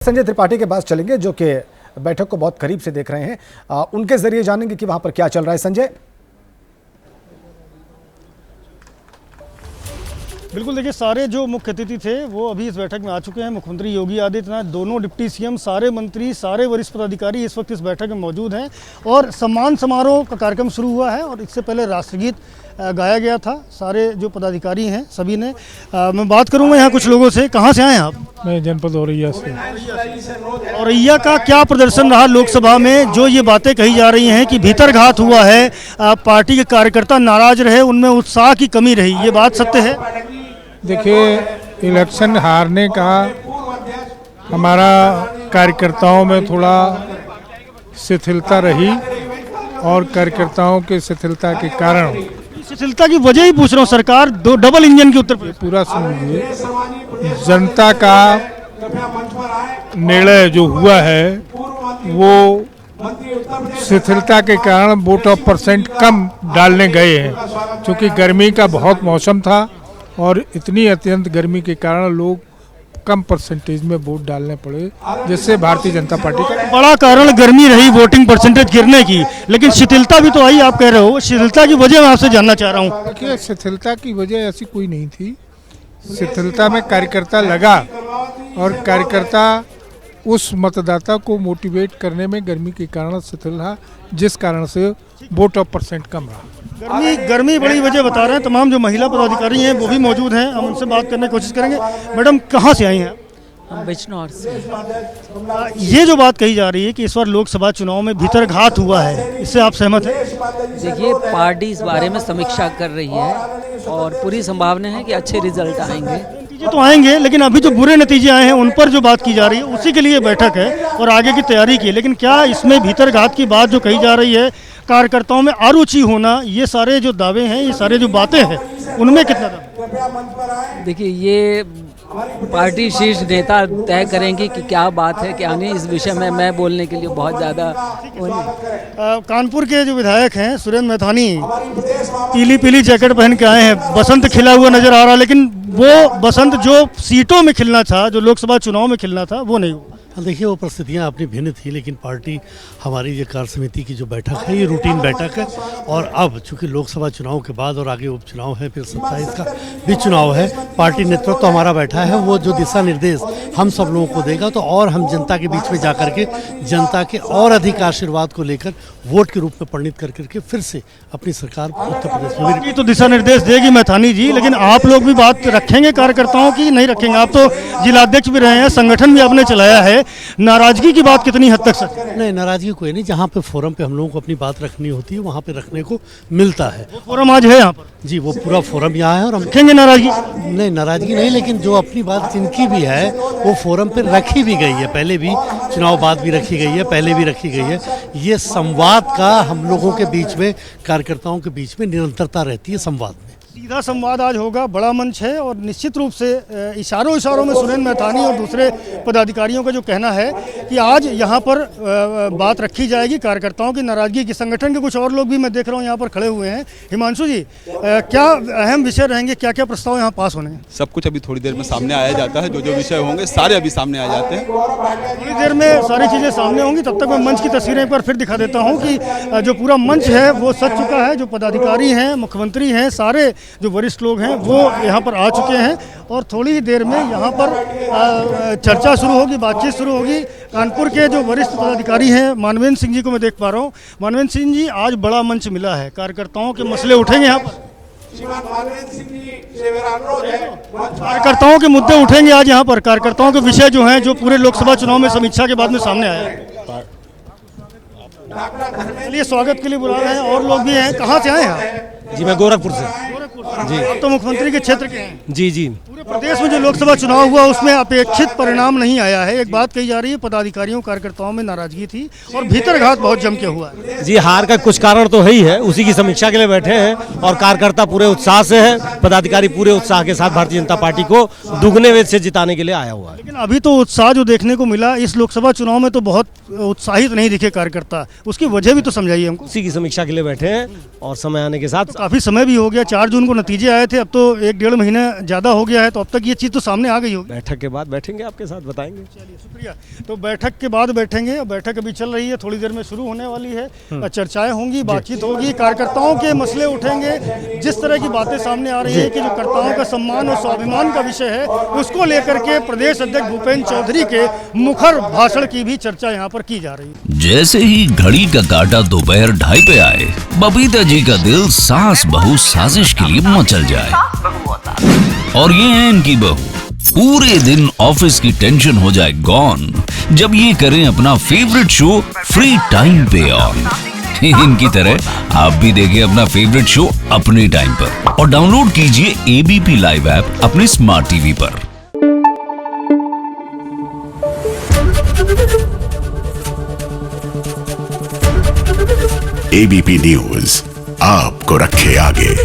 संजय त्रिपाठी के पास चलेंगे जो कि बैठक को बहुत करीब से देख रहे हैं। उनके जरिए जानेंगे कि वहां पर क्या चल रहा है। संजय, बिल्कुल, देखिए सारे जो मुख्य अतिथि थे वो अभी इस बैठक में आ चुके हैं। मुख्यमंत्री योगी आदित्यनाथ, दोनों डिप्टी सीएम, सारे मंत्री, सारे वरिष्ठ पदाधिकारी इस वक्त इस बैठक में मौजूद हैं और सम्मान समारोह का कार्यक्रम शुरू हुआ है और इससे पहले राष्ट्रगीत गाया गया था। सारे जो पदाधिकारी हैं सभी ने मैं बात करूंगा यहाँ कुछ लोगों से। कहाँ से आए हैं आप? मैं जनपद औरैया से। औरैया का क्या प्रदर्शन रहा लोकसभा में? जो ये बातें कही जा रही हैं कि भीतरघात हुआ है, पार्टी के कार्यकर्ता नाराज रहे, उनमें उत्साह की कमी रही, ये बात सत्य है? देखिए, इलेक्शन हारने का हमारा कार्यकर्ताओं में थोड़ा शिथिलता रही और कार्यकर्ताओं के शिथिलता के कारण, शिथिलता की वजह ही पूछ रहा हूँ। सरकार दो डबल इंजन की उत्तर प्रदेश पूरा समझिए, जनता का निर्णय जो हुआ है वो शिथिलता के कारण वोट ऑफ परसेंट कम डालने गए हैं, क्योंकि गर्मी का बहुत मौसम था और इतनी अत्यंत गर्मी के कारण लोग कम परसेंटेज में वोट डालने पड़े, जिससे भारतीय जनता पार्टी का बड़ा कारण गर्मी रही वोटिंग परसेंटेज गिरने की। लेकिन शिथिलता भी तो आई, आप कह रहे हो। शिथिलता की वजह मैं आपसे जानना चाह रहा हूँ। देखिए, शिथिलता की वजह ऐसी कोई नहीं थी। शिथिलता में कार्यकर्ता लगा और कार्यकर्ता उस मतदाता को मोटिवेट करने में गर्मी के कारण शिथिल रहा, जिस कारण से वोट ऑफ परसेंट कम रहा। गर्मी बड़ी वजह बता रहे हैं। तमाम जो महिला पदाधिकारी हैं वो भी मौजूद हैं, हम उनसे बात करने की कोशिश करेंगे। मैडम, कहाँ से आई हैं? हम बिजनौर से। ये जो बात कही जा रही है कि इस बार लोकसभा चुनाव में भीतरघात हुआ है, इससे आप सहमत हैं? देखिए, पार्टी इस बारे में समीक्षा कर रही है और पूरी संभावना है कि अच्छे रिजल्ट आएंगे। नतीजे तो आएंगे, लेकिन अभी जो बुरे नतीजे आए हैं उन पर जो बात की जा रही है उसी के लिए बैठक है और आगे की तैयारी की। लेकिन क्या इसमें भीतरघात की बात जो कही जा रही है, कार्यकर्ताओं में अरुचि होना, ये सारे जो दावे हैं, ये सारे जो बातें हैं, उनमें कितना दम? देखिए, ये पार्टी शीर्ष नेता तय करेंगे कि क्या बात है क्या नहीं। इस विषय में मैं बोलने के लिए बहुत ज़्यादा कानपुर के जो विधायक हैं सुरेंद्र मैथानी पीली पीली जैकेट पहन के आए हैं, बसंत खिला हुआ नजर आ रहा, लेकिन वो बसंत जो सीटों में खिलना था, जो लोकसभा चुनाव में खिलना था, वो नहीं हुआ। देखिए, वो परिस्थितियाँ अपनी भिन्न थी, लेकिन पार्टी हमारी ये कार्य समिति की जो बैठक है ये रूटीन बैठक है और अब चूंकि लोकसभा चुनाव के बाद और आगे उपचुनाव है, फिर 27 का भी चुनाव है, पार्टी नेतृत्व तो हमारा बैठा है, वो जो दिशा निर्देश हम सब लोगों को देगा तो और हम जनता के बीच में जा करके जनता के और अधिक आशीर्वाद को लेकर वोट के रूप में परिणित कर करके फिर से अपनी सरकार उत्तर प्रदेश में तो दिशा निर्देश देगी मैथानी जी, लेकिन आप लोग भी बात रखेंगे कार्यकर्ताओं की, नहीं रखेंगे? आप तो जिलाध्यक्ष भी रहे हैं, संगठन भी आपने चलाया है, नाराजगी की बात कितनी हद तक सच? नहीं, नाराजगी कोई नहीं। जहाँ पे फोरम पे हम लोगों को अपनी बात रखनी होती है वहाँ पे रखने को मिलता है। फोरम आज है यहाँ पर? जी, वो पूरा फोरम यहाँ है और हम रखेंगे नाराजगी? नहीं, नाराजगी नहीं, लेकिन जो अपनी बात जिनकी भी है वो फोरम पे रखी भी गई है। पहले भी चुनाव बाद भी रखी गई है, पहले भी रखी गई है। ये संवाद का हम लोगों के बीच में, कार्यकर्ताओं के बीच में निरंतरता रहती है संवाद में। सीधा संवाद आज होगा, बड़ा मंच है और निश्चित रूप से इशारों में सुरेंद्र मैथानी और दूसरे पदाधिकारियों का जो कहना है कि आज यहाँ पर बात रखी जाएगी कार्यकर्ताओं की नाराजगी की। संगठन के कुछ और लोग भी मैं देख रहा हूँ यहाँ पर खड़े हुए हैं। हिमांशु जी, क्या अहम विषय रहेंगे, क्या क्या प्रस्ताव यहाँ पास होने हैं? सब कुछ अभी थोड़ी देर में सामने आया जाता है। जो जो विषय होंगे सारे अभी सामने आ जाते हैं। थोड़ी देर में सारी चीज़ें सामने होंगी। तब तक मैं मंच की तस्वीरें एक बार फिर दिखा देता हूँ कि जो पूरा मंच है वो सज चुका है। जो पदाधिकारी हैं, मुख्यमंत्री हैं, सारे जो वरिष्ठ लोग हैं वो यहाँ पर आ चुके हैं और थोड़ी ही देर में यहाँ पर चर्चा शुरू होगी, बातचीत शुरू होगी। कानपुर के जो वरिष्ठ पदाधिकारी हैं, मानवेंद्र सिंह जी को मैं देख पा रहा हूँ। मानवेंद्र सिंह जी, आज बड़ा मंच मिला है, कार्यकर्ताओं के मसले उठेंगे यहाँ पर? कार्यकर्ताओं के मुद्दे उठेंगे आज यहाँ पर, कार्यकर्ताओं के विषय जो हैं, जो पूरे लोकसभा चुनाव में समीक्षा के बाद में सामने आया है। चलिए, स्वागत के लिए बुला रहे हैं और लोग भी हैं। कहाँ से आए हैं? जी, मैं गोरखपुर से। जी, आप तो मुख्यमंत्री के क्षेत्र के हैं। जी जी। पूरे प्रदेश में जो लोकसभा चुनाव हुआ उसमें अपेक्षित परिणाम नहीं आया है। एक बात कही जा रही है, पदाधिकारियों कार्यकर्ताओं में नाराजगी थी और भीतरघात बहुत जम के हुआ है। जी, हार का कुछ कारण तो है ही है, उसी की समीक्षा के लिए बैठे हैं और कार्यकर्ता पूरे उत्साह से है, पदाधिकारी पूरे उत्साह के साथ भारतीय जनता पार्टी को दुगने वेग से जिताने के लिए आया हुआ है। लेकिन अभी तो उत्साह जो देखने को मिला इस लोकसभा चुनाव में तो बहुत उत्साहित नहीं दिखे कार्यकर्ता, उसकी वजह भी तो समझाइए हमको। उसी की समीक्षा के लिए बैठे हैं और समय आने के साथ काफ़ी समय भी हो गया, 4 जून को नतीजे आए थे, अब तो 1-1.5 महीना ज़्यादा हो गया है, तो अब तक ये चीज़ तो सामने आ गई होगी। बैठक के बाद बैठेंगे, आपके साथ बताएंगे। चलिए शुक्रिया। तो बैठक के बाद बैठेंगे, बैठक अभी चल रही है, थोड़ी देर में शुरू होने वाली है, चर्चाएं होंगी, बातचीत होगी, कार्यकर्ताओं के मसले उठेंगे। जिस तरह की बातें सामने आ रही है कि जो कर्ताओं का सम्मान और स्वाभिमान का विषय है, उसको लेकर के प्रदेश अध्यक्ष भूपेंद्र चौधरी के मुखर भाषण की भी चर्चा यहाँ पर की जा रही है। जैसे ही घड़ी का काटा दोपहर 2:30 पे आए, बबीता जी का दिल सास बहू साजिश के लिए मचल जाए। और ये है इनकी बहू, पूरे दिन ऑफिस की टेंशन हो जाए गॉन जब ये करें अपना फेवरेट शो फ्री टाइम पे ऑन। इनकी तरह आप भी देखिए अपना फेवरेट शो अपने टाइम पर और डाउनलोड कीजिए ABP लाइव ऐप अपने स्मार्ट टीवी पर। ABP न्यूज आपको रखे आगे।